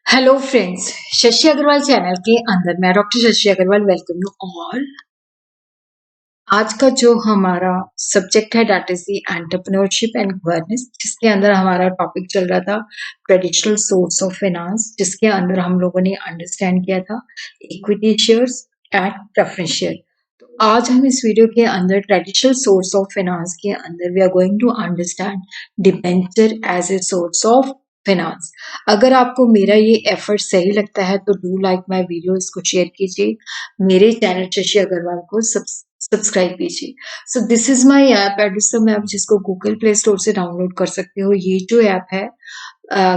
Hello friends, Shashi Agarwal channel के अंदर मैं doctor Shashi Agarwal welcome you all. आज का जो हमारा सब्जेक्ट है that is the entrepreneurship and governance, जिसके अंदर हमारा टॉपिक चल रहा था ट्रेडिशनल सोर्स ऑफ फाइनेंस, जिसके अंदर हम लोगों ने अंडरस्टैंड किया था equity shares and preference share. तो आज हम इस वीडियो के अंदर ट्रेडिशनल सोर्स ऑफ फाइनेंस के अंदर we are going to understand debenture as a source of finance. अगर आपको मेरा ये एफर्ट सही लगता है तो डू लाइक माय वीडियो, इसको शेयर कीजिए, मेरे चैनल शशि अग्रवाल को सब्सक्राइब कीजिए। So this is my app, Edisum app, जिसको गूगल प्ले स्टोर से डाउनलोड कर सकते हो। ये जो ऐप है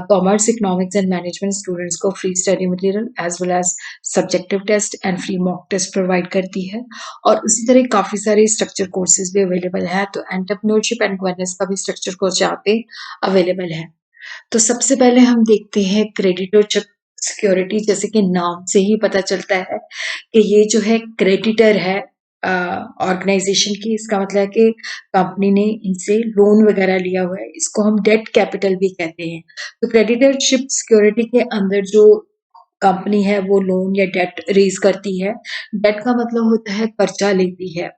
commerce, economics and management students को free study material as well as subjective test and free mock test provide करती है, और उसी तरह काफी सारे स्ट्रक्चर कोर्सेज भी अवेलेबल है। तो एंटरप्रेन्योरशिप एंड गवर्नेंस का भी स्ट्रक्चर कोर्स यहाँ पे अवेलेबल है। तो सबसे पहले हम देखते हैं क्रेडिटर सिक्योरिटी। जैसे कि नाम से ही पता चलता है कि ये जो है क्रेडिटर है ऑर्गेनाइजेशन की। इसका मतलब है कि कंपनी ने इनसे लोन वगैरह लिया हुआ है, इसको हम डेट कैपिटल भी कहते हैं। तो क्रेडिटरशिप सिक्योरिटी के अंदर जो कंपनी है वो लोन या डेट रेज करती है। डेट का मतलब होता है कर्जा लेती है,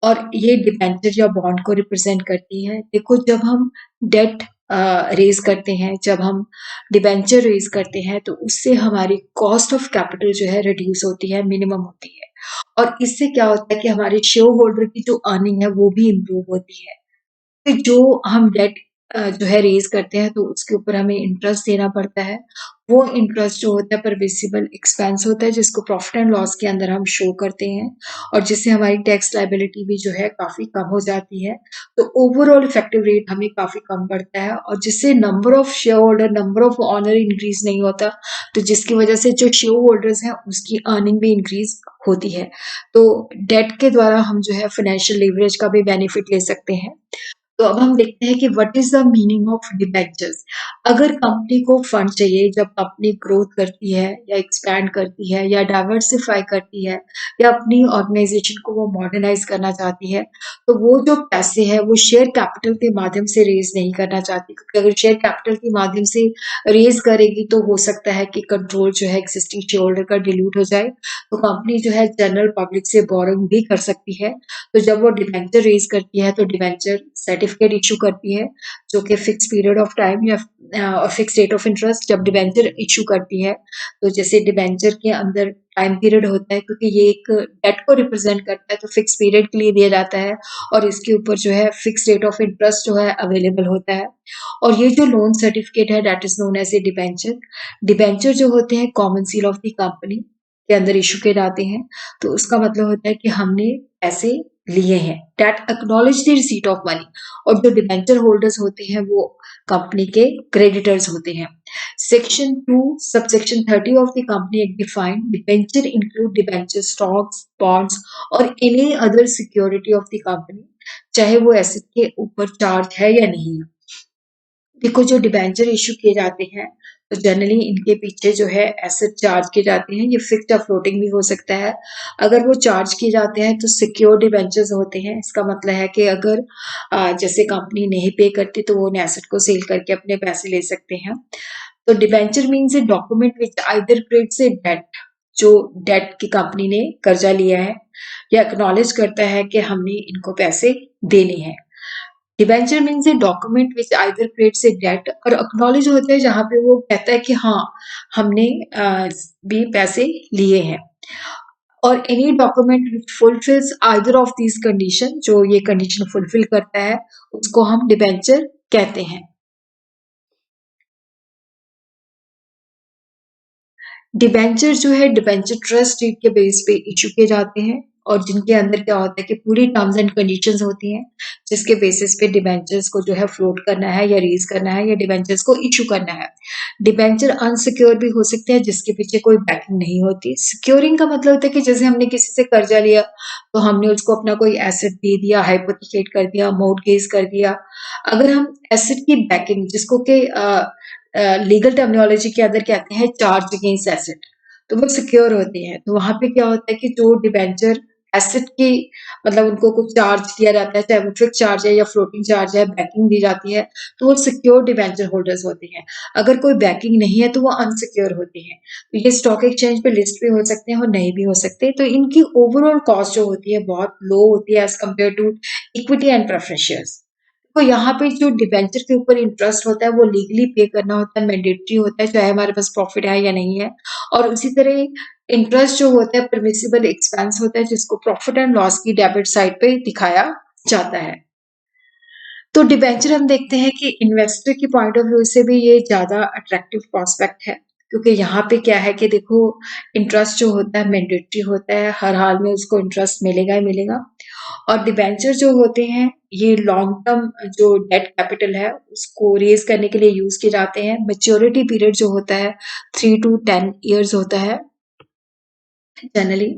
और ये डिबेंचर या बॉन्ड को रिप्रेजेंट करती है। देखो, जब हम डेट रेज करते हैं, जब हम डिबेंचर रेज करते हैं, तो उससे हमारी कॉस्ट ऑफ कैपिटल जो है रिड्यूस होती है, मिनिमम होती है। और इससे क्या होता है कि हमारे शेयर होल्डर की जो अर्निंग है वो भी इम्प्रूव होती है। तो जो हम डेट जो है रेज करते हैं, तो उसके ऊपर हमें इंटरेस्ट देना पड़ता है। वो इंटरेस्ट जो होता है परमिसिबल एक्सपेंस होता है, जिसको प्रॉफिट एंड लॉस के अंदर हम शो करते हैं, और जिससे हमारी टैक्स लायबिलिटी भी जो है काफी कम हो जाती है। तो ओवरऑल इफेक्टिव रेट हमें काफी कम पड़ता है, और जिससे number of share holder, number of owner increase नहीं होता, तो जिसकी वजह से जो शेयर होल्डर्स हैं उसकी अर्निंग भी इंक्रीज होती है। तो डेट के द्वारा हम जो है फाइनेंशियल लीवरेज का भी बेनिफिट ले सकते हैं। तो अब हम देखते हैं कि what is the meaning of debentures. अगर कंपनी को फंड चाहिए, जब कंपनी ग्रोथ करती है या एक्सपैंड करती है या डाइवर्सिफाई करती है या अपनी ऑर्गेनाइजेशन को वो मॉडर्नाइज करना चाहती है, तो वो जो पैसे है वो शेयर कैपिटल के माध्यम से रेज नहीं करना चाहती, क्योंकि अगर शेयर कैपिटल के माध्यम से रेज करेगी तो हो सकता है कि कंट्रोल जो है एक्जिस्टिंग शेयर होल्डर का डिल्यूट हो जाए। तो कंपनी जो है जनरल पब्लिक से बोरोइंग भी कर सकती है। तो जब वो डिबेंचर रेज करती है तो डिबेंचर सर्टिफिकेट इशू करती है, जो कि फिक्स पीरियड ऑफ टाइम या फिक्स रेट ऑफ इंटरेस्ट जब डिबेंचर इशू करती है। तो जैसे डिबेंचर के अंदर टाइम पीरियड होता है, क्योंकि ये एक डेट को रिप्रेजेंट करता है, तो फिक्स पीरियड के लिए दिया जाता है, और इसके ऊपर जो है फिक्स रेट ऑफ इंटरेस्ट जो है अवेलेबल होता है। और ये जो लोन सर्टिफिकेट है that is known as a debenture. Debenture जो होते हैं common seal of the company के अंदर इशू किए जाते हैं। तो उसका मतलब होता है कि हमने पैसे लिए हैं, that acknowledge the receipt of money. और जो डिबेंचर होल्डर्स होते हैं वो कंपनी के क्रेडिटर्स होते हैं। Section 2 subsection 30 of the company act define debenture include debenture stocks, bonds और any other security of the company, चाहे वो एसेट के ऊपर चार्ज है या नहीं है। देखो, जो डिबेंचर इशू किए जाते हैं तो जनरली इनके पीछे जो है एसेट चार्ज किए जाते हैं। ये फिक्स्ड या फ्लोटिंग भी हो सकता है। अगर वो चार्ज किए जाते हैं तो सिक्योर डिबेंचर्स होते हैं। इसका मतलब है कि अगर जैसे कंपनी नहीं पे करती तो वो उन एसेट को सेल करके अपने पैसे ले सकते हैं। तो debenture means a document which either creates a debt, जो डेट की कंपनी ने कर्जा लिया है, या एक्नॉलेज करता है कि हमने इनको पैसे देने हैं। Debenture means a document which either creates a debt, और एक्नॉलेज होता है जहां पे वो कहता है कि हाँ हमने भी पैसे लिए हैं। और any document which fulfils either of these condition, जो ये कंडीशन फुलफिल करता है, उसको हम डिबेंचर कहते हैं। डिबेंचर जो है डिबेंचर ट्रस्ट डीड के बेस पे इशू किए जाते हैं, और जिनके अंदर क्या होता है कि पूरी टर्म्स एंड कंडीशंस होती हैं, जिसके बेसिस पे डिबेंचर्स को जो है फ्लोट करना है या रेज करना है या डिबेंचर्स को इशू करना है। डिबेंचर अनसिक्योर भी हो सकते हैं, जिसके पीछे कोई बैकिंग नहीं होती। सिक्योरिंग का मतलब होता है कि जैसे हमने किसी से कर्जा लिया तो हमने उसको अपना कोई एसेट दे दिया, हाइपोथिकेट कर दिया, मॉर्गेज कर दिया। अगर हम एसेट की बैकिंग, जिसको कि लीगल टर्मिनोलॉजी के अंदर कहते हैं चार्ज अगेंस्ट एसेट, तो वो सिक्योर होते हैं। तो वहां पे क्या होता है कि जो डिबेंचर एसेट की मतलब उनको कुछ चार्ज दिया जाता है, चाहे वो फिक्स चार्ज है या फ्लोटिंग चार्ज है, बैकिंग दी जाती है, तो वो सिक्योर डिबेंचर होल्डर्स होते हैं। अगर कोई बैकिंग नहीं है तो वो अनसिक्योर होते हैं। तो ये स्टॉक एक्सचेंज पे लिस्ट भी हो सकते हैं और नहीं भी हो सकते। तो इनकी ओवरऑल कॉस्ट जो होती है बहुत लो होती है as compare to equity and preference shares. तो यहाँ पे जो डिबेंचर के ऊपर इंटरेस्ट होता है वो लीगली पे करना होता है, मैंडेटरी होता है, चाहे हमारे पास प्रॉफिट है या नहीं है। और उसी तरह इंटरेस्ट जो होता है परमिसिबल एक्सपेंस होता है, जिसको प्रॉफिट एंड लॉस की डेबिट साइड पे दिखाया जाता है। तो डिबेंचर हम देखते हैं कि इन्वेस्टर की पॉइंट ऑफ व्यू से भी ये ज्यादा अट्रैक्टिव प्रोस्पेक्ट है, क्योंकि यहाँ पे क्या है कि देखो इंटरेस्ट जो होता है मैंडेटरी होता है, हर हाल में उसको इंटरेस्ट मिलेगा ही मिलेगा। और डिबेंचर जो होते हैं ये लॉन्ग टर्म जो डेट कैपिटल है उसको रेज करने के लिए यूज किए जाते हैं। मेच्योरिटी पीरियड जो होता है 3 to 10 years होता है जनरली।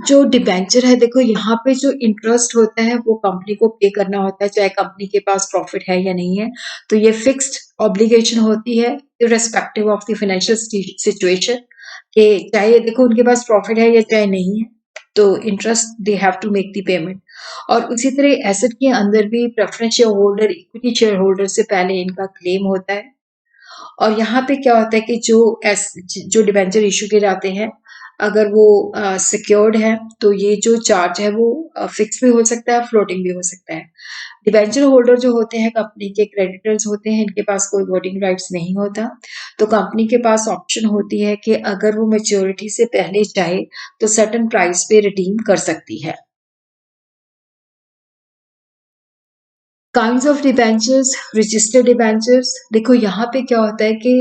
जो डिबेंचर है देखो यहाँ पे जो इंटरेस्ट होता है वो कंपनी को पे करना होता है, चाहे कंपनी के पास प्रॉफिट है या नहीं है। तो ये फिक्स्ड ऑब्लिगेशन होती है irrespective of the financial situation, कि चाहे देखो उनके पास प्रॉफिट है या चाहे नहीं है, तो interest they have to make the payment. और उसी तरह एसेट के अंदर भी preference share holder equity share holder से पहले इनका क्लेम होता है। और यहाँ पे क्या होता है कि जो डिबेंचर इशू किए जाते हैं अगर वो सिक्योर्ड है तो ये जो चार्ज है वो फिक्स भी हो सकता है, फ्लोटिंग भी हो सकता है। डिबेंचर होल्डर जो होते हैं कंपनी के क्रेडिटर्स होते हैं, इनके पास कोई वोटिंग राइट्स नहीं होता। तो कंपनी के पास ऑप्शन होती है कि अगर वो मैच्योरिटी से पहले चाहे तो सर्टेन प्राइस पे रिडीम कर सकती है। Kinds of debentures, registered debentures. देखो यहाँ पे क्या होता है कि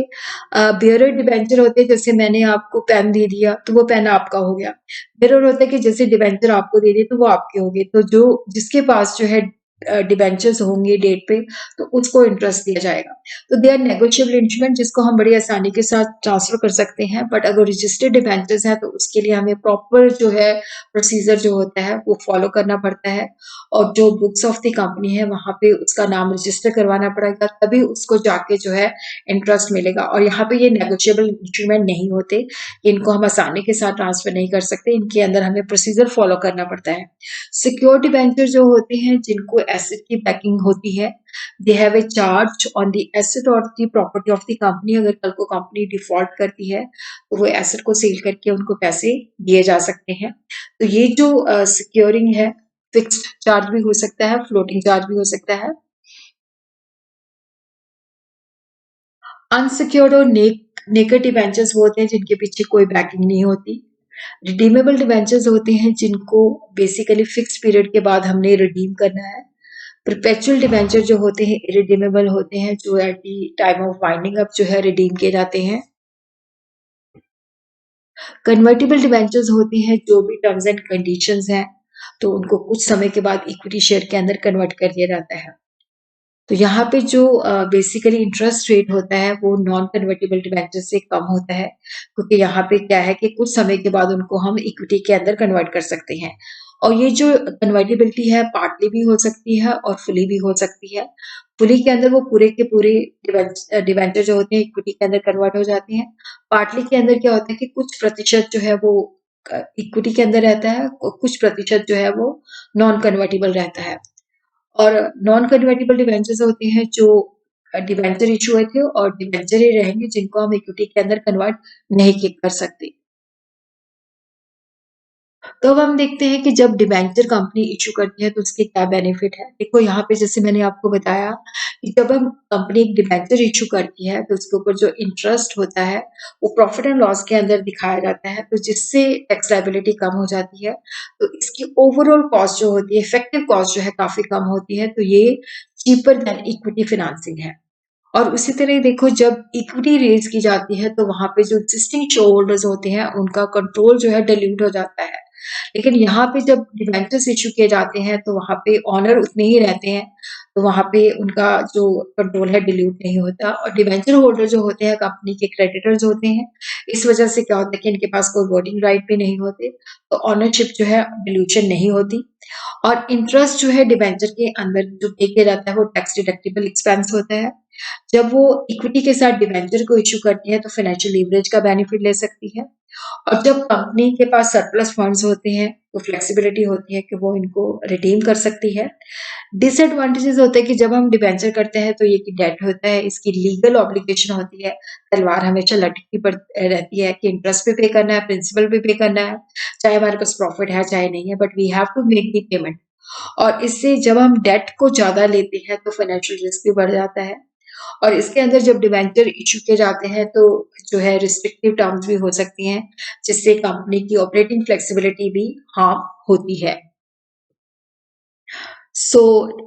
बियरर डिबेंचर होते हैं, जैसे मैंने आपको पेन दे दिया तो वो पेन आपका हो गया। बियरर होता है कि जैसे डिबेंचर आपको दे दिए तो वो आपके हो गए। तो जो जिसके पास जो है डिबेंचर्स होंगे डेट पे तो उसको इंटरेस्ट दिया जाएगा। तो दे आर नेगोशिएबल इंस्ट्रूमेंट जिसको हम बड़ी आसानी के साथ ट्रांसफर कर सकते हैं। बट अगर रजिस्टर्ड डिबेंचर्स हैं तो उसके लिए हमें प्रॉपर जो है प्रोसीजर जो होता है वो फॉलो करना पड़ता है। और जो बुक्स ऑफ द कंपनी है वहां पे उसका नाम रजिस्टर करवाना पड़ेगा, तभी उसको जाके जो है इंटरेस्ट मिलेगा। और यहाँ पे ये नेगोशिएबल इंस्ट्रूमेंट नहीं होते, इनको हम आसानी के साथ ट्रांसफर नहीं कर सकते, इनके अंदर हमें प्रोसीजर फॉलो करना पड़ता है। सिक्योर डिबेंचर जो होते हैं जिनको एसेट की बैकिंग होती है, they have a charge on the asset और the property of the company. अगर कल को कंपनी डिफॉल्ट करती है तो वो एसेट को सेल करके उनको पैसे दिए जा सकते हैं। तो ये जो सिक्योरिंग है फिक्स्ड चार्ज भी हो सकता है, फ्लोटिंग चार्ज भी हो सकता है। अनसिक्योर्ड और नेकेड डिबेंचर्स वो होते हैं जिनके पीछे कोई बैकिंग नहीं होती। रिडीमेबल डिबेंचर्स होते हैं जिनको बेसिकली फिक्स पीरियड के बाद हमने रिडीम करना है। परपेचुअल डिबेंचर जो होते हैं इरिडीमेबल होते हैं, जो at the time of winding up जो है रिडीम किए जाते हैं। कन्वर्टिबल डिबेंचर्स होती हैं जो भी टर्म्स एंड कंडीशंस हैं तो उनको कुछ समय के बाद इक्विटी शेयर के अंदर कन्वर्ट कर दिया जाता है। तो यहाँ पे जो बेसिकली इंटरेस्ट रेट होता है वो नॉन कन्वर्टेबल डिबेंचर से कम होता है, क्योंकि यहाँ पे क्या है कि कुछ समय के बाद उनको हम इक्विटी के अंदर कन्वर्ट कर सकते हैं। और ये जो कन्वर्टिबिलिटी है पार्टली भी हो सकती है और फुली भी हो सकती है। फुली के अंदर वो पूरे के पूरे डिबेंचर जो होते हैं इक्विटी के अंदर कन्वर्ट हो जाते हैं। पार्टली के अंदर क्या होता है कि कुछ प्रतिशत जो है वो इक्विटी के अंदर रहता है, कुछ प्रतिशत जो है वो नॉन कन्वर्टेबल रहता है। और नॉन कन्वर्टिबल डिबेंचर्स होते हैं जो डिबेंचर इशू हुए थे और डिबेंचर ही रहेंगे जिनको हम इक्विटी के अंदर कन्वर्ट नहीं कर सकते। तो अब हम देखते हैं कि जब डिबेंचर कंपनी इशू करती है तो उसके क्या बेनिफिट है। देखो यहाँ पे जैसे मैंने आपको बताया कि जब हम कंपनी एक डिबेंचर इशू करती है तो उसके ऊपर जो इंटरेस्ट होता है वो प्रॉफिट एंड लॉस के अंदर दिखाया जाता है, तो जिससे टैक्स लायबिलिटी कम हो जाती है। तो इसकी ओवरऑल कॉस्ट जो होती है, इफेक्टिव कॉस्ट जो है काफी कम होती है। तो ये चीपर देन इक्विटी फिनेंसिंग है। और उसी तरह देखो जब इक्विटी रेज की जाती है तो वहां पे जो एग्जिस्टिंग शेयर होल्डर्स होते हैं उनका कंट्रोल जो है डिल्यूट हो जाता है। लेकिन यहाँ पे जब डिबेंचर्स इशू किए जाते हैं तो वहां पे ऑनर उतने ही रहते हैं, तो वहां पे उनका जो कंट्रोल है डिल्यूट नहीं होता। और डिबेंचर होल्डर जो होते हैं कंपनी के क्रेडिटर्स होते हैं, इस वजह से क्या होता है कि इनके पास कोई वोटिंग राइट भी नहीं होते, तो ऑनरशिप जो है डिल्यूशन नहीं होती। और इंटरेस्ट जो है डिबेंचर के अंदर जो पे किया जाता है वो टैक्स डिडक्टिबल एक्सपेंस होता है। जब वो इक्विटी के साथ डिबेंचर को इश्यू करती है तो फाइनेंशियल लीवरेज का बेनिफिट ले सकती है। और जब कंपनी के पास सरप्लस फंड्स होते हैं तो फ्लेक्सिबिलिटी होती है कि वो इनको रिडीम कर सकती है। डिसएडवांटेजेस होते हैं कि जब हम डिबेंचर करते हैं तो ये कि डेट होता है, इसकी लीगल ऑब्लिगेशन होती है, तलवार हमेशा लटकी पड़ रहती है कि इंटरेस्ट भी पे करना है, प्रिंसिपल भी पे करना है, चाहे हमारे पास प्रॉफिट है चाहे नहीं है, but we have to make the payment. और इससे जब हम डेट को ज़्यादा लेते हैं तो फाइनेंशियल रिस्क भी बढ़ जाता है। और इसके अंदर जब डिबेंचर इश्यू किए जाते हैं तो जो है रिस्ट्रिक्टिव टर्म्स भी हो सकती हैं, जिससे कंपनी की ऑपरेटिंग फ्लेक्सिबिलिटी भी हार्म होती है। सो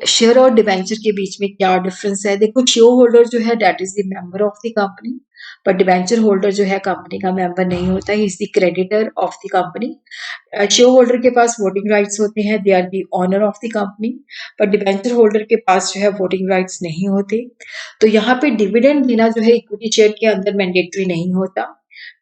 शेयर और डिबेंचर के बीच में क्या डिफरेंस है? देखो, शेयर होल्डर जो है that is the member of the company, पर डिबेंचर होल्डर जो है कंपनी का मेंबर नहीं होता, he is the creditor of the company. Share holder के पास वोटिंग राइट्स होते हैं, they are the owner of the company, पर डिबेंचर होल्डर के पास जो है वोटिंग राइट्स नहीं होते। तो यहाँ पे डिविडेंड देना जो है इक्विटी शेयर के अंदर मैंडेटरी नहीं होता,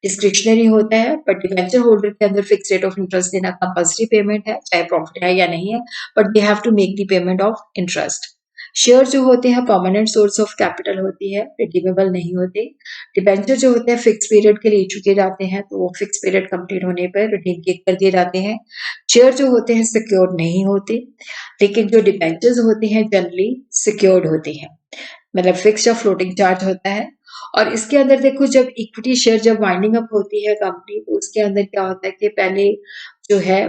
डिस्क्रिशनरी होता है, बट डिबेंचर होल्डर के अंदर फिक्स रेट ऑफ इंटरेस्ट देना कंपल्सरी पेमेंट है, चाहे प्रॉफिट है या नहीं है, but they have to make the payment of interest. Share जो होते हैं परमानेंट सोर्स ऑफ कैपिटल होती है, रिडीमेबल नहीं होते। डिबेंचर जो होते हैं फिक्स पीरियड के लिए इशू किए जाते हैं, तो वो फिक्स पीरियड कंप्लीट होने पर रिडीम कर दिए जाते हैं। शेयर जो होते हैं सिक्योर्ड नहीं होते, लेकिन जो डिबेंचर्स होते हैं जनरली सिक्योर्ड होते हैं, मतलब फिक्स्ड या फ्लोटिंग चार्ज होता है। और इसके अंदर देखो, जब इक्विटी शेयर जब वाइंडिंग अप होती है कंपनी, तो उसके अंदर क्या होता है कि पहले जो है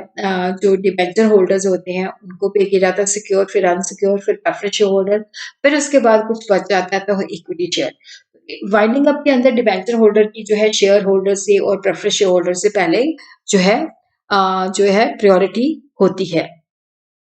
जो डिबेंचर होल्डर्स होते हैं उनको पे किया जाता है सिक्योर, फिर अनसिक्योर, फिर प्रेफरेंस शेयर होल्डर, फिर उसके बाद कुछ बच जाता है तो इक्विटी शेयर। वाइंडिंग अप के अंदर डिबेंचर होल्डर की जो है शेयर होल्डर से और प्रेफरेंस शेयर होल्डर से पहले जो है प्रायोरिटी होती है।